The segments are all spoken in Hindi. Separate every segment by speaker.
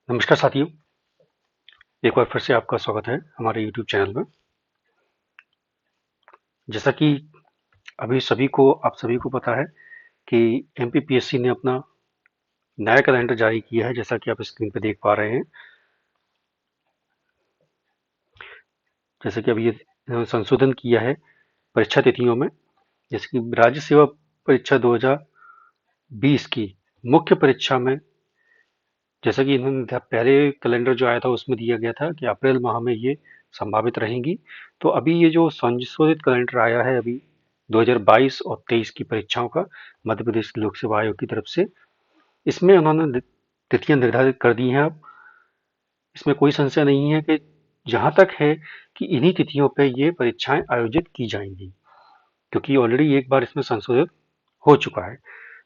Speaker 1: नमस्कार साथियों, एक बार फिर से आपका स्वागत है हमारे YouTube चैनल में। जैसा कि आप सभी को पता है कि एमपीपीएससी ने अपना नया कैलेंडर जारी किया है, जैसा कि आप स्क्रीन पे देख पा रहे हैं। जैसे कि अभी ये संशोधन किया है परीक्षा तिथियों में। जैसे कि राज्य सेवा परीक्षा 2020 की मुख्य परीक्षा में, जैसा कि इन्होंने पहले कैलेंडर जो आया था उसमें दिया गया था कि अप्रैल माह में ये संभावित रहेंगी। तो अभी ये जो संशोधित कैलेंडर आया है अभी 2022 और 23 की परीक्षाओं का, मध्य प्रदेश लोक सेवा आयोग की तरफ से, इसमें उन्होंने तिथियां निर्धारित कर दी हैं। अब इसमें कोई संशय नहीं है कि जहां तक है कि इन्हीं तिथियों पे ये परीक्षाएं आयोजित की जाएंगी, क्योंकि ऑलरेडी एक बार इसमें संशोधित हो चुका है।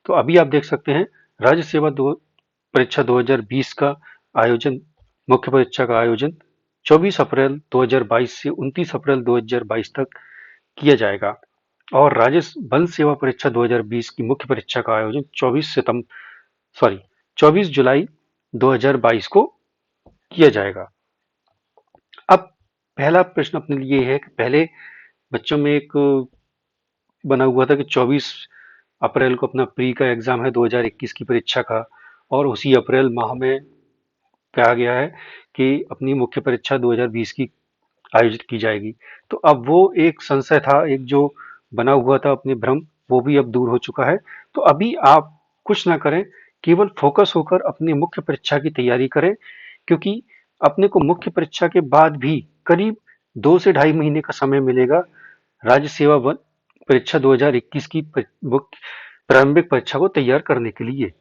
Speaker 1: तो अभी आप देख सकते हैं राज्य सेवा परीक्षा 2020 का आयोजन, मुख्य परीक्षा का आयोजन 24 अप्रैल 2022 से 29 अप्रैल 2022 तक किया जाएगा। और वन सेवा परीक्षा 2020 की मुख्य परीक्षा का आयोजन 24 जुलाई 2022 को किया जाएगा। अब पहला प्रश्न अपने लिए है कि पहले बच्चों में एक बना हुआ था कि 24 अप्रैल को अपना प्री का एग्जाम है 2021 की परीक्षा का, और उसी अप्रैल माह में कहा गया है कि अपनी मुख्य परीक्षा 2020 की आयोजित की जाएगी। तो अब वो एक संशय था, एक जो बना हुआ था अपने भ्रम, वो भी अब दूर हो चुका है। तो अभी आप कुछ ना करें, केवल फोकस होकर अपनी मुख्य परीक्षा की तैयारी करें, क्योंकि अपने को मुख्य परीक्षा के बाद भी करीब 2 से ढाई महीने का समय मिलेगा राज्य सेवा परीक्षा 2021 की मुख्य प्रारंभिक परीक्षा को तैयार करने के लिए।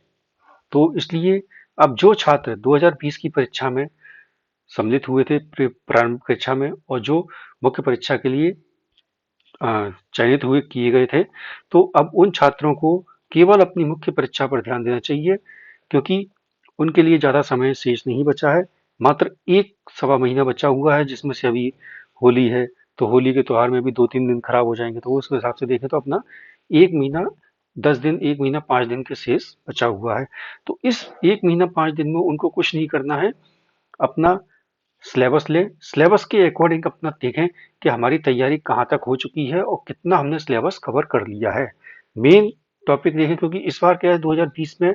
Speaker 1: तो इसलिए अब जो छात्र 2020 की परीक्षा में सम्मिलित हुए थे प्रारंभिक परीक्षा में, और जो मुख्य परीक्षा के लिए चयनित हुए किए गए थे, तो अब उन छात्रों को केवल अपनी मुख्य परीक्षा पर ध्यान देना चाहिए, क्योंकि उनके लिए ज़्यादा समय शेष नहीं बचा है। मात्र एक सवा महीना बचा हुआ है, जिसमें से अभी होली है, तो होली के त्योहार में भी 2-3 दिन खराब हो जाएंगे। तो उस हिसाब से देखें तो अपना 1 महीना 10 दिन, 1 महीना 5 दिन के शेष बचा हुआ है। तो इस 1 महीना 5 दिन में उनको कुछ नहीं करना है, अपना सिलेबस लें, सिलेबस के अकॉर्डिंग अपना देखें कि हमारी तैयारी कहाँ तक हो चुकी है और कितना हमने सिलेबस कवर कर लिया है। मेन टॉपिक देखें, क्योंकि इस बार क्या है, 2020 में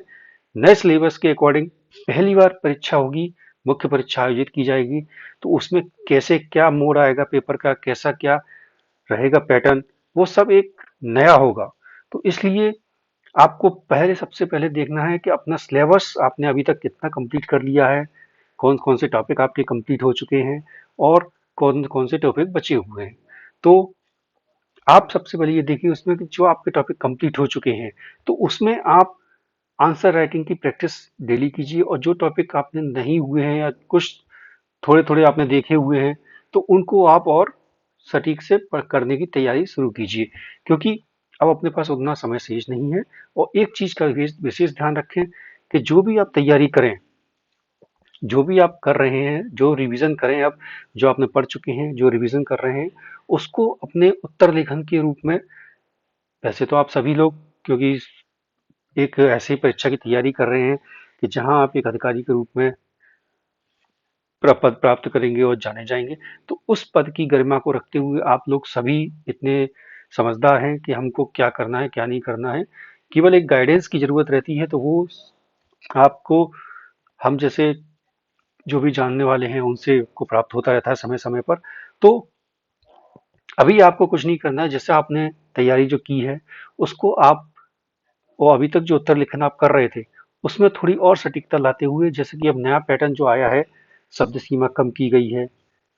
Speaker 1: नए सिलेबस के अकॉर्डिंग पहली बार परीक्षा होगी, मुख्य परीक्षा आयोजित की जाएगी। तो उसमें कैसे क्या मोड आएगा पेपर का, कैसा क्या रहेगा पैटर्न, वो सब एक नया होगा। तो इसलिए आपको सबसे पहले देखना है कि अपना सिलेबस आपने अभी तक कितना कंप्लीट कर लिया है, कौन कौन से टॉपिक आपके कंप्लीट हो चुके हैं और कौन कौन से टॉपिक बचे हुए हैं। तो आप सबसे पहले ये देखिए उसमें कि जो आपके टॉपिक कंप्लीट हो चुके हैं, तो उसमें आप आंसर राइटिंग की प्रैक्टिस डेली कीजिए, और जो टॉपिक आपने नहीं हुए हैं या कुछ थोड़े थोड़े आपने देखे हुए हैं, तो उनको आप और सटीक से करने की तैयारी शुरू कीजिए, क्योंकि अब अपने पास उतना समय शेष नहीं है। और एक चीज का विशेष ध्यान रखें कि जो भी आप तैयारी करें, जो भी आप कर रहे हैं, जो रिवीजन करें, अब जो आपने पढ़ चुके हैं, जो रिवीजन कर रहे हैं, उसको अपने उत्तर लेखन के रूप में, वैसे तो आप सभी लोग, क्योंकि एक ऐसी परीक्षा की तैयारी कर रहे हैं कि जहां आप एक अधिकारी के रूप में पद प्राप्त करेंगे और जाने जाएंगे, तो उस पद की गरिमा को रखते हुए आप लोग सभी इतने समझदार हैं कि हमको क्या करना है क्या नहीं करना है। केवल एक गाइडेंस की जरूरत रहती है, तो वो आपको, हम जैसे जो भी जानने वाले हैं उनसे को प्राप्त होता रहता है समय समय पर। तो अभी आपको कुछ नहीं करना है, जैसे आपने तैयारी जो की है उसको आप, वो अभी तक जो उत्तर लेखन आप कर रहे थे उसमें थोड़ी और सटीकता लाते हुए, जैसे कि अब नया पैटर्न जो आया है, शब्द सीमा कम की गई है,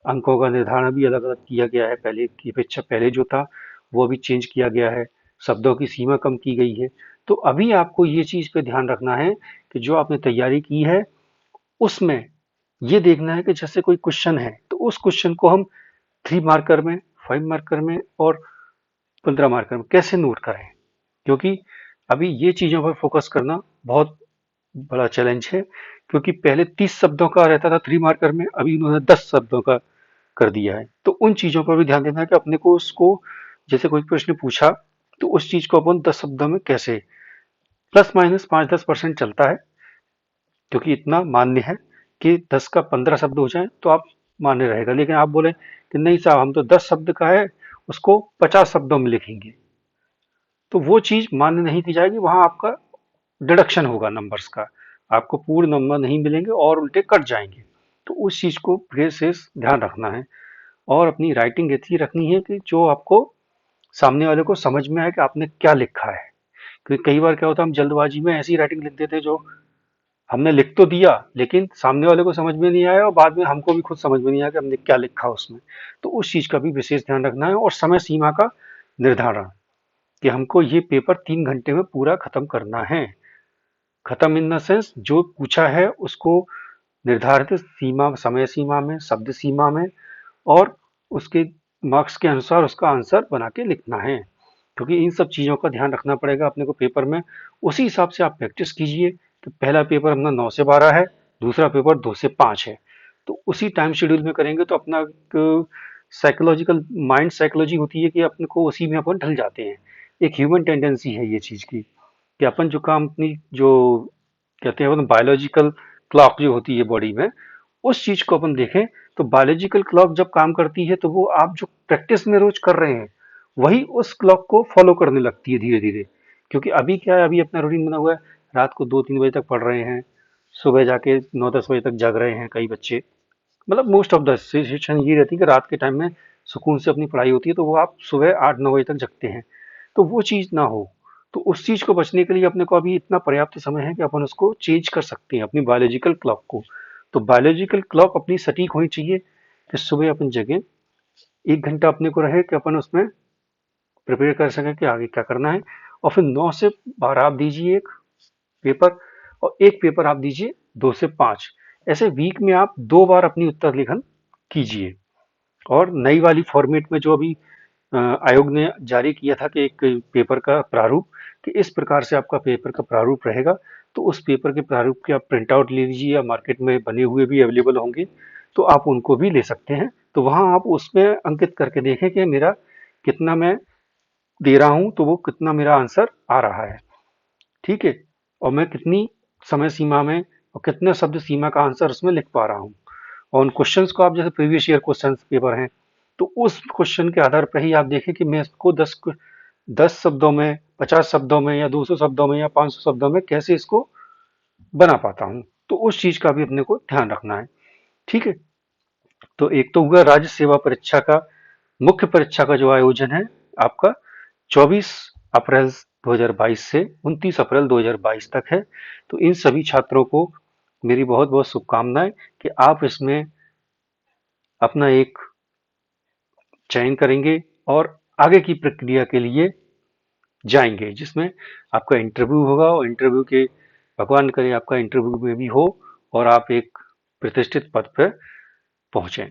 Speaker 1: अंकों का निर्धारण भी अलग अलग किया गया है, पहले की अपेक्षा पहले जो था वो भी चेंज किया गया है, शब्दों की सीमा कम की गई है। तो अभी आपको ये चीज पे ध्यान रखना है कि जो आपने तैयारी की है उसमें ये देखना है कि जैसे कोई क्वेश्चन है, तो उस क्वेश्चन को हम 3 मार्कर में, 5 मार्कर में और 15 मार्कर में कैसे नोट करें, क्योंकि अभी ये चीजों पर फोकस करना बहुत बड़ा चैलेंज है। क्योंकि पहले 30 शब्दों का रहता था 3 मार्कर में, अभी उन्होंने 10 शब्दों का कर दिया है। तो उन चीजों पर भी ध्यान देना है कि अपने को उसको, जैसे कोई प्रश्न पूछा, तो उस चीज को अपन 10 शब्दों में कैसे, प्लस माइनस 5-10% चलता है, क्योंकि इतना मान्य है कि 10 का 15 शब्द हो जाए तो आप मान्य रहेगा। लेकिन आप बोले कि नहीं साहब हम तो 10 शब्द का है, उसको 50 शब्दों में लिखेंगे, तो वो चीज मान्य नहीं की जाएगी। वहां आपका डिडक्शन होगा नंबर्स का, आपको पूर्ण नंबर नहीं मिलेंगे और उल्टे कट जाएंगे। तो उस चीज को विशेष ध्यान रखना है। और अपनी राइटिंग ऐसी रखनी है कि जो आपको सामने वाले को समझ में आए कि आपने क्या लिखा है। क्योंकि कई बार क्या होता है, हम जल्दबाजी में ऐसी राइटिंग लिख देते हैं जो हमने लिख तो दिया लेकिन सामने वाले को समझ में नहीं आया, और बाद में हमको भी खुद समझ में नहीं आया कि हमने क्या लिखा उसमें। तो उस चीज का भी विशेष ध्यान रखना है। और समय सीमा का निर्धारण, कि हमको ये पेपर 3 घंटे में पूरा खत्म करना है। खत्म इन द सेंस, जो पूछा है उसको निर्धारित सीमा, समय सीमा में, शब्द सीमा में, और उसके मार्क्स के अनुसार उसका आंसर बना के लिखना है। क्योंकि इन सब चीजों का ध्यान रखना पड़ेगा अपने को पेपर में। उसी हिसाब से आप प्रैक्टिस कीजिए कि पहला पेपर अपना 9 से 12 है, दूसरा पेपर 2 से 5 है। तो उसी टाइम शेड्यूल में करेंगे तो अपना साइकोलॉजिकल माइंड साइकोलॉजी होती है कि अपने को उसी में अपन ढल जाते हैं। एक ह्यूमन टेंडेंसी है ये चीज की, कि अपन जो काम अपनी जो कहते हैं बायोलॉजिकल क्लॉक जो होती है बॉडी में, उस चीज को अपन देखें तो बायोलॉजिकल क्लॉक जब काम करती है तो वो आप जो प्रैक्टिस में रोज कर रहे हैं वही उस क्लॉक को फॉलो करने लगती है धीरे धीरे। क्योंकि अभी क्या है, अभी अपना रूटीन बना हुआ है, रात को 2-3 बजे तक पढ़ रहे हैं, सुबह जाके 9-10 बजे तक जग रहे हैं कई बच्चे। मतलब मोस्ट ऑफ द सिचुएशन ये रहती है कि रात के टाइम में सुकून से अपनी पढ़ाई होती है, तो वो आप सुबह 8-9 बजे तक जगते हैं। तो वो चीज ना हो। तो उस चीज को बचने के लिए अपने को अभी इतना पर्याप्त समय है कि अपन उसको चेंज कर सकते हैं अपनी बायोलॉजिकल क्लॉक को। तो बायोलॉजिकल क्लॉक अपनी सटीक होनी चाहिए कि सुबह अपन जगें, 1 घंटा अपने को रहे कि अपन उसमें प्रिपेयर कर सकें कि आगे क्या करना है। और फिर 9 से 12 आप दीजिए एक पेपर, और एक पेपर आप दीजिए 2 से 5। ऐसे वीक में आप 2 बार अपनी उत्तर लेखन कीजिए। और नई वाली फॉर्मेट में जो अभी आयोग ने जारी किया था कि एक पेपर का प्रारूप, कि इस प्रकार से आपका पेपर का प्रारूप रहेगा, तो उस पेपर के प्रारूप के आप प्रिंट आउट ले लीजिए, या मार्केट में बने हुए भी अवेलेबल होंगे तो आप उनको भी ले सकते हैं। तो वहां आप उसमें अंकित करके देखें कि मेरा कितना मैं दे रहा हूं, तो वो कितना मेरा आंसर आ रहा है। ठीक है, और मैं कितनी समय सीमा में और कितने शब्द सीमा का आंसर उसमें लिख पा रहा हूँ। और उन क्वेश्चंस को आप, जैसे प्रीवियस ईयर क्वेश्चन पेपर हैं, तो उस क्वेश्चन के आधार पर ही आप देखें कि मैं इसको 10 शब्दों में, 50 शब्दों में, या 200 शब्दों में, या 500 शब्दों में कैसे इसको बना पाता हूँ। तो उस चीज का भी अपने को ध्यान रखना है। ठीक है, तो एक तो हुआ राज्य सेवा परीक्षा का, मुख्य परीक्षा का जो आयोजन है आपका 24 अप्रैल 2022 से 29 अप्रैल 2022 तक है। तो इन सभी छात्रों को मेरी बहुत बहुत शुभकामनाएं कि आप इसमें अपना एक चयन करेंगे और आगे की प्रक्रिया के लिए जाएंगे, जिसमें आपका इंटरव्यू होगा, और इंटरव्यू के, भगवान करे आपका इंटरव्यू में भी हो और आप एक प्रतिष्ठित पद पर पहुंचे।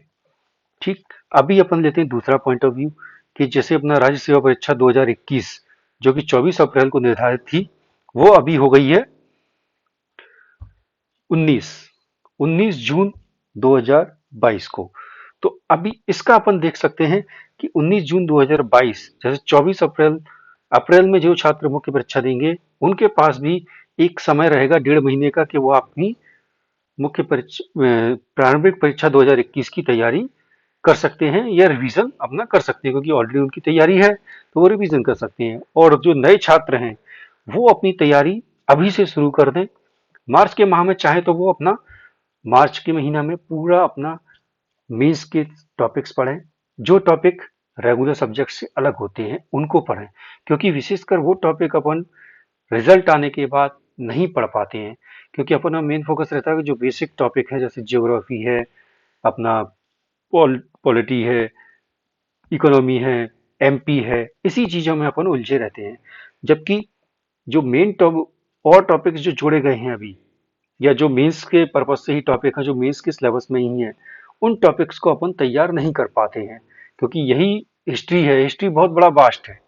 Speaker 1: ठीक, अभी अपन लेते हैं दूसरा पॉइंट ऑफ व्यू, कि जैसे अपना राज्य सेवा परीक्षा 2021 जो कि 24 अप्रैल को निर्धारित थी, वो अभी हो गई है 19 19 जून 2022 को। तो अभी इसका अपन देख सकते हैं कि 19 जून 2022, जैसे 24 अप्रैल अप्रैल में जो छात्र मुख्य परीक्षा देंगे उनके पास भी एक समय रहेगा 1.5 महीने का, कि वो अपनी मुख्य परीक्षा प्रारंभिक परीक्षा 2021 की तैयारी कर सकते हैं, या रिवीजन अपना कर सकते हैं, क्योंकि ऑलरेडी उनकी तैयारी है तो वो रिवीजन कर सकते हैं। और जो नए छात्र हैं वो अपनी तैयारी अभी से शुरू कर दें। मार्च के माह में चाहे तो वो अपना मार्च के महीना में पूरा अपना मेंस के टॉपिक्स पढ़ें। जो टॉपिक रेगुलर सब्जेक्ट से अलग होते हैं उनको पढ़ें, क्योंकि विशेषकर वो टॉपिक अपन रिजल्ट आने के बाद नहीं पढ़ पाते हैं। क्योंकि अपना मेन फोकस रहता है कि जो बेसिक टॉपिक है, जैसे ज्योग्राफी है, अपना पॉलिटी है, इकोनॉमी है, एमपी है, इसी चीजों में अपन उलझे रहते हैं। जबकि जो मेन और टॉपिक्स जो जोड़े गए हैं अभी, या जो मेंस के पर्पज से ही टॉपिक है, जो मेंस के सिलेबस में ही है, उन टॉपिक्स को अपन तैयार नहीं कर पाते हैं। क्योंकि यही हिस्ट्री है, हिस्ट्री बहुत बड़ा वास्ट है,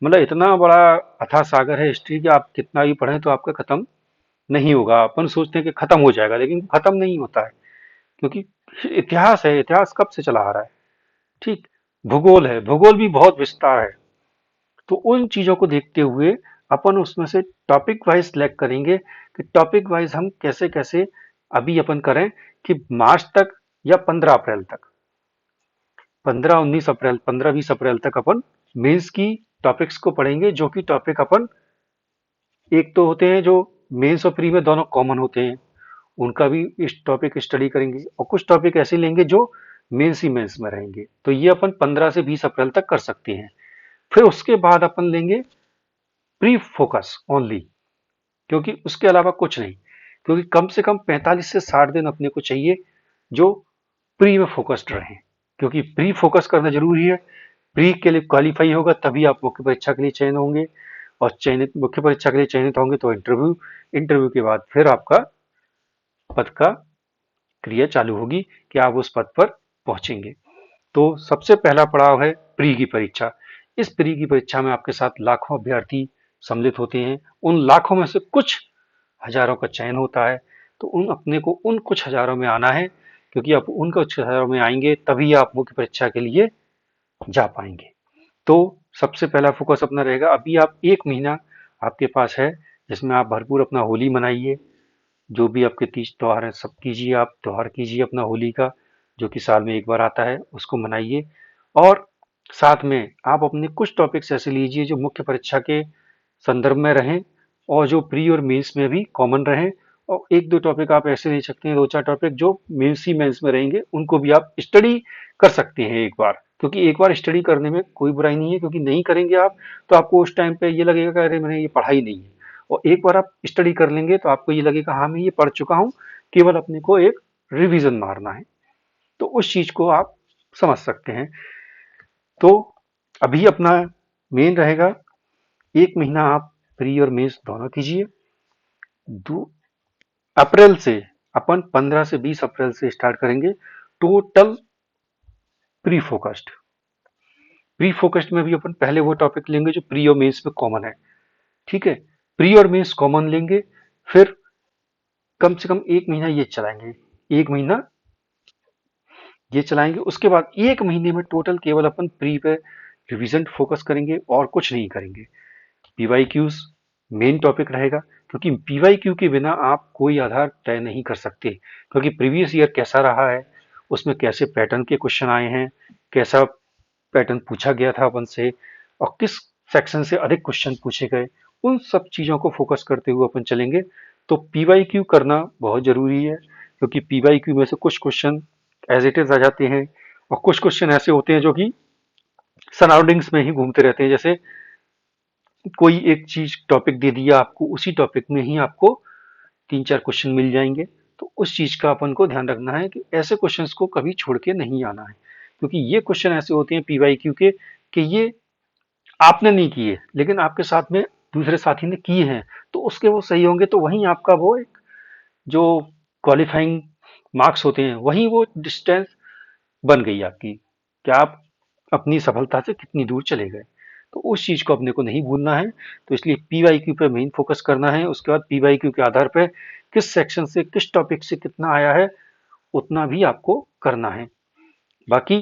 Speaker 1: मतलब इतना बड़ा अथाह सागर है हिस्ट्री कि आप कितना भी पढ़ें तो आपका खत्म नहीं होगा। अपन सोचते हैं कि खत्म हो जाएगा, लेकिन खत्म नहीं होता है। क्योंकि इतिहास है, इतिहास कब से चला आ रहा है। ठीक, भूगोल है, भूगोल भी बहुत विस्तार है। तो उन चीजों को देखते हुए अपन उसमें से टॉपिक वाइज सिलेक्ट करेंगे कि टॉपिक वाइज हम कैसे कैसे अभी अपन करें कि मार्च तक या 15 अप्रैल तक, 15-19 अप्रैल, 15-20 अप्रैल तक अपन मेंस की टॉपिक्स को पढ़ेंगे, जो कि टॉपिक अपन एक तो होते हैं जो मेंस और प्री में दोनों कॉमन होते हैं, उनका भी इस टॉपिक स्टडी करेंगे, और कुछ टॉपिक ऐसे लेंगे जो मेंस ही मेंस में रहेंगे। तो ये अपन 15 से 20 अप्रैल तक कर सकते हैं। फिर उसके बाद अपन लेंगे प्री फोकस ओनली, क्योंकि उसके अलावा कुछ नहीं, क्योंकि कम से कम 45 से 60 दिन अपने को चाहिए जो प्री में फोकस्ड रहे, क्योंकि प्री फोकस करना जरूरी है। प्री के लिए क्वालिफाई होगा तभी आप मुख्य परीक्षा के लिए चयन होंगे, और चयनित मुख्य परीक्षा के लिए चयनित होंगे तो इंटरव्यू, इंटरव्यू के बाद फिर आपका पद का क्रिया चालू होगी कि आप उस पद पर पहुंचेंगे। तो सबसे पहला पड़ाव है प्री की परीक्षा। इस प्री की परीक्षा में आपके साथ लाखों अभ्यर्थी सम्मिलित होते हैं, उन लाखों में से कुछ हजारों का चयन होता है। तो उन अपने को उन कुछ हजारों में आना है, क्योंकि आप उन कुछ हजारों में आएंगे तभी आप मुख्य परीक्षा के लिए जा पाएंगे। तो सबसे पहला फोकस अपना रहेगा, अभी आप 1 महीना आपके पास है, जिसमें आप भरपूर अपना होली मनाइए, जो भी आपके तीज त्योहार हैं सब कीजिए, आप त्योहार कीजिए अपना होली का, जो कि साल में एक बार आता है, उसको मनाइए। और साथ में आप अपने कुछ टॉपिक्स ऐसे लीजिए जो मुख्य परीक्षा के संदर्भ में रहें, और जो प्री और मेंस में भी कॉमन रहें, और एक दो टॉपिक आप ऐसे ले सकते हैं, दो चार टॉपिक जो मेंस ही मेंस में रहेंगे, उनको भी आप स्टडी कर सकते हैं एक बार, क्योंकि एक बार स्टडी करने में कोई बुराई नहीं है, क्योंकि नहीं करेंगे आप तो आपको उस टाइम पे ये लगेगा कि अरे मैंने ये पढ़ा ही नहीं है, और एक बार आप स्टडी कर लेंगे तो आपको ये लगेगा हाँ मैं ये पढ़ चुका हूँ, केवल अपने को एक रिवीजन मारना है। तो उस चीज को आप समझ सकते हैं। तो अभी अपना मेन रहेगा, 1 महीना आप प्री और मेंस दोनों कीजिए। 2 अप्रैल से अपन 15 से 20 अप्रैल से स्टार्ट करेंगे total pre focused. Pre focused में भी अपन पहले वो टॉपिक लेंगे जो प्री और मेंस में कॉमन है, ठीक है। प्री और मेंस कॉमन लेंगे, फिर कम से कम 1 महीना ये चलाएंगे, 1 महीना ये चलाएंगे। उसके बाद 1 महीने में टोटल केवल अपन प्री पे रिवीजन फोकस करेंगे और कुछ नहीं करेंगे। पीवाईक्यूज मेन टॉपिक रहेगा, क्योंकि पीवाईक्यू के बिना आप कोई आधार तय नहीं कर सकते, क्योंकि प्रीवियस ईयर कैसा रहा है, उसमें कैसे पैटर्न के क्वेश्चन आए हैं, कैसा पैटर्न पूछा गया था अपन से, और किस सेक्शन से अधिक क्वेश्चन पूछे गए, उन सब चीजों को फोकस करते हुए अपन चलेंगे। तो पीवाईक्यू करना बहुत जरूरी है, क्योंकि पीवाईक्यू में से कुछ क्वेश्चन एज इट इज आ जाते हैं, और कुछ क्वेश्चन ऐसे होते हैं जो कि सराउंडिंग्स में ही घूमते रहते हैं। जैसे कोई एक चीज टॉपिक दे दिया आपको, उसी टॉपिक में ही आपको 3-4 क्वेश्चन मिल जाएंगे। तो उस चीज का अपन को ध्यान रखना है कि ऐसे क्वेश्चंस को कभी छोड़ के नहीं आना है, क्योंकि ये क्वेश्चन ऐसे होते हैं पीवाईक्यू के कि ये आपने नहीं किए लेकिन आपके साथ में दूसरे साथी ने किए हैं, तो उसके वो सही होंगे, तो वहीं आपका वो एक जो क्वालिफाइंग मार्क्स होते हैं वहीं वो डिस्टेंस बन गई आपकी, कि आप अपनी सफलता से कितनी दूर चले गए। तो उस चीज को अपने को नहीं भूलना है। तो इसलिए पीवाईक्यू पे मेन फोकस करना है। उसके बाद पीवाईक्यू के आधार पर किस सेक्शन से किस टॉपिक से कितना आया है उतना भी आपको करना है। बाकी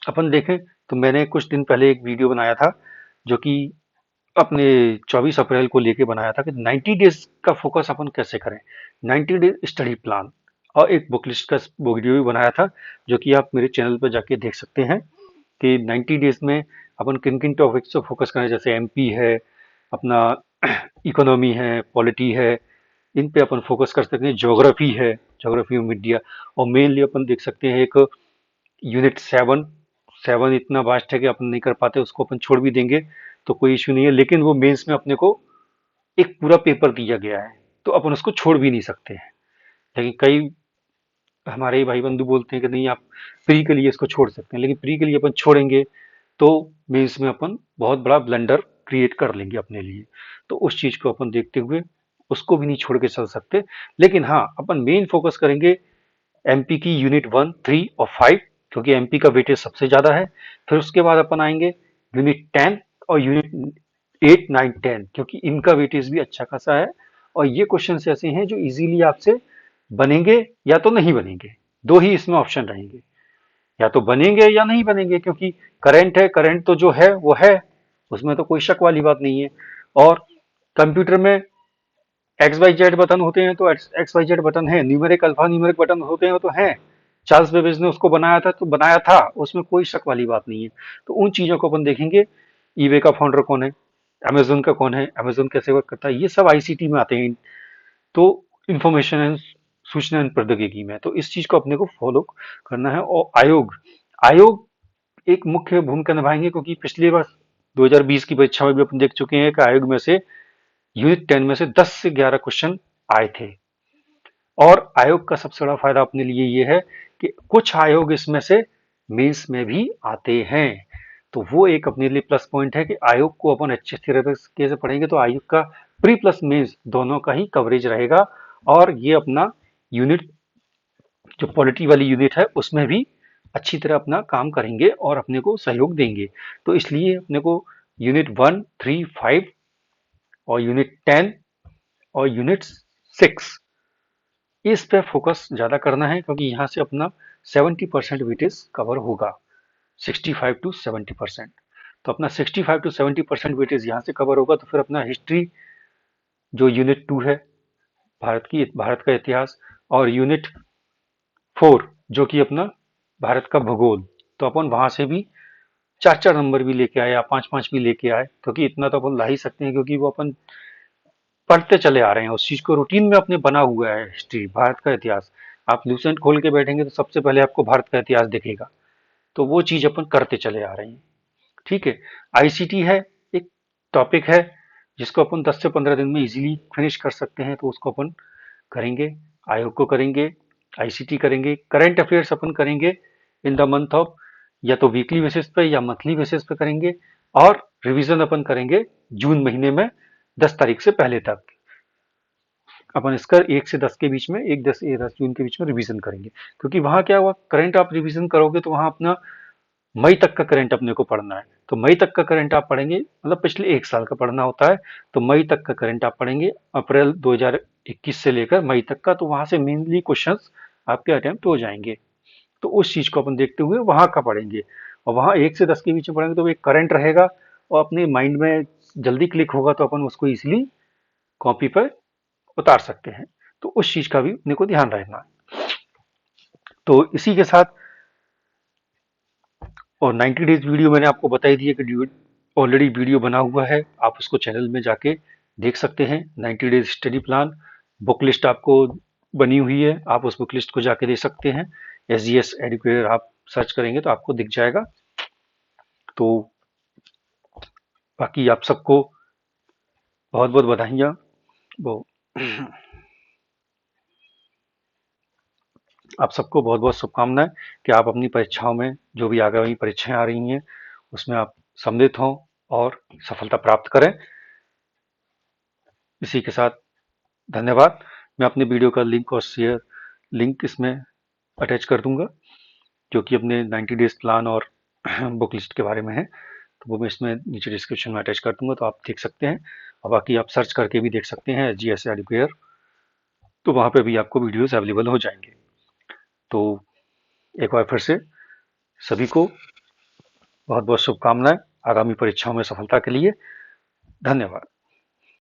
Speaker 1: अपन देखें तो मैंने कुछ दिन पहले एक वीडियो बनाया था, जो कि अपने 24 अप्रैल को लेके बनाया था कि 90 डेज का फोकस अपन कैसे करें, 90 डेज स्टडी प्लान, और एक बुक लिस्ट का वीडियो भी बनाया था, जो कि आप मेरे चैनल पर जाके देख सकते हैं कि 90 डेज में अपन किन किन टॉपिक्स पे फोकस करें। जैसे एमपी है अपना, इकोनॉमी है, पॉलिटी है, इन पे अपन फोकस कर सकते हैं। ज्योग्राफी है, ज्योग्राफी में मीडिया, और मेनली अपन देख सकते हैं एक यूनिट 7, 7 इतना वास्ट है कि अपन नहीं कर पाते, उसको अपन छोड़ भी देंगे तो कोई इश्यू नहीं है, लेकिन वो मेंस में अपने को एक पूरा पेपर दिया गया है तो अपन उसको छोड़ भी नहीं सकते हैं। लेकिन कई हमारे भाई बंधु बोलते हैं कि नहीं आप प्री के लिए इसको छोड़ सकते हैं, लेकिन प्री के लिए अपन छोड़ेंगे तो मेंस में अपन बहुत बड़ा ब्लंडर क्रिएट कर लेंगे अपने लिए। तो उस चीज को अपन देखते हुए उसको भी नहीं छोड़ के चल सकते। लेकिन हाँ, अपन मेन फोकस करेंगे एमपी की यूनिट 1, 3 और 5, क्योंकि एमपी का वेटेज सबसे ज्यादा है। फिर उसके बाद अपन आएंगे यूनिट 10 और यूनिट 8, 9, 10, क्योंकि इनका वेटेज भी अच्छा खासा है, और ये क्वेश्चन ऐसे हैं जो इजीली आपसे बनेंगे या तो नहीं बनेंगे, दो ही इसमें ऑप्शन रहेंगे, या तो बनेंगे या नहीं बनेंगे, क्योंकि करंट है, करंट तो जो है वो है, उसमें तो कोई शक वाली बात नहीं है। और कंप्यूटर में एक्स वाई जेड बटन होते हैं तो एक्स वाई जेड बटन है, न्यूमेरिक अल्फा न्यूमेरिक बटन होते हैं तो हैं। चार्ल्स बेबेज ने उसको बनाया था तो बनाया था, उसमें कोई शक वाली बात नहीं है। तो उन चीजों को अपन देखेंगे। ईबे का फाउंडर कौन है, अमेजोन का कौन है, अमेजोन कैसे वर्क करता है, ये सब आईसीटी में आते हैं। तो इंफॉर्मेशन एंड सूचना एंड प्रौद्योगिकी में, तो इस चीज को अपने को फॉलो करना है। और आयोग आयोग एक मुख्य भूमिका निभाएंगे, क्योंकि पिछली बार 2020 की परीक्षा में भी अपन देख चुके हैं कि आयोग में से यूनिट 10 में से 10 से 11 क्वेश्चन आए थे। और आयोग का सबसे बड़ा फायदा अपने लिए ये है कि कुछ आयोग इसमें से मेंस में भी आते हैं। तो वो एक अपने लिए प्लस पॉइंट है कि आयोग को अपन अच्छे तरीके से पढ़ेंगे तो आयोग का प्री प्लस मेंस दोनों का ही कवरेज रहेगा। और ये अपना यूनिट, जो पॉलिटी वाली यूनिट है, उसमें भी अच्छी तरह अपना काम करेंगे और अपने को सहयोग देंगे। तो इसलिए अपने को यूनिट 1, 3, 5 और यूनिट 10 और यूनिट 6 इस पे फोकस ज्यादा करना है, क्योंकि यहाँ से अपना 70% वेटेज कवर होगा, 65 to 70%। तो अपना 65 to 70% वेटेज यहाँ से कवर होगा। तो फिर अपना हिस्ट्री जो यूनिट 2 है, भारत का इतिहास, और यूनिट 4 जो कि अपना भारत का भूगोल, तो अपन वहां से भी 4 4 नंबर भी लेके आए या 5 5 भी लेके आए, क्योंकि इतना तो अपन ला ही सकते हैं, क्योंकि वो अपन पढ़ते चले आ रहे हैं, उस चीज को रूटीन में अपने बना हुआ है। हिस्ट्री, भारत का इतिहास, आप लूसेंट खोल के बैठेंगे तो सबसे पहले आपको भारत का इतिहास दिखेगा। तो वो चीज अपन करते चले आ रहे हैं। ठीक है। आईसीटी है, एक टॉपिक है जिसको अपन 10 से 15 दिन में इजीली फिनिश कर सकते हैं, तो उसको अपन करेंगे। आयोग को करेंगे, आईसीटी करेंगे, करंट अफेयर्स अपन करेंगे इन द मंथ ऑफ, या तो वीकली बेसिस पे या मंथली बेसिस पे करेंगे। और रिवीजन अपन करेंगे जून महीने में 10 तारीख से पहले तक। अपन इसका 1 से 10 के बीच में, 1 10 जून के बीच में रिवीजन करेंगे। क्योंकि वहां क्या हुआ, करंट आप रिवीजन करोगे तो वहां अपना मई तक का करंट अपने को पढ़ना है। तो मई तक का करंट आप पढ़ेंगे, मतलब पिछले 1 साल का पढ़ना होता है। तो मई तक का करंट आप पढ़ेंगे, अप्रैल 2021 से लेकर मई तक का, तो वहां से मेनली क्वेश्चंस आपके अटेम्प्ट हो जाएंगे। तो उस चीज को अपन देखते हुए वहां का पढ़ेंगे। और वहां 1 से 10 के बीच में पढ़ेंगे तो एक करंट रहेगा और अपने माइंड में जल्दी क्लिक होगा, तो अपन उसको इजिली कॉपी पर उतार सकते हैं। तो उस चीज का भी अपने को ध्यान रखना है। तो इसी के साथ, और 90 डेज वीडियो मैंने आपको बता ही दिया कि ऑलरेडी वीडियो बना हुआ है, आप उसको चैनल में जाके देख सकते हैं। 90 days study plan book list आपको बनी हुई है, आप उस बुक लिस्ट को जाके दे सकते हैं। SGS एडुकेयर आप सर्च करेंगे तो आपको दिख जाएगा। तो बाकी आप सबको बहुत बहुत बधाइयाँ। वो आप सबको बहुत बहुत शुभकामनाएं कि आप अपनी परीक्षाओं में, जो भी आगामी परीक्षाएं आ रही हैं, उसमें आप सम्मिलित हों और सफलता प्राप्त करें। इसी के साथ धन्यवाद। मैं अपने वीडियो का लिंक इसमें अटैच कर दूंगा, जो कि अपने 90 डेज प्लान और बुक लिस्ट के बारे में है। तो वो मैं इसमें नीचे डिस्क्रिप्शन में अटैच कर दूंगा, तो आप देख सकते हैं। और बाकी आप सर्च करके भी देख सकते हैं SGS एडुकेयर, तो वहाँ पे भी आपको वीडियोस अवेलेबल हो जाएंगे। तो एक बार फिर से सभी को बहुत बहुत शुभकामनाएं आगामी परीक्षाओं में सफलता के लिए। धन्यवाद।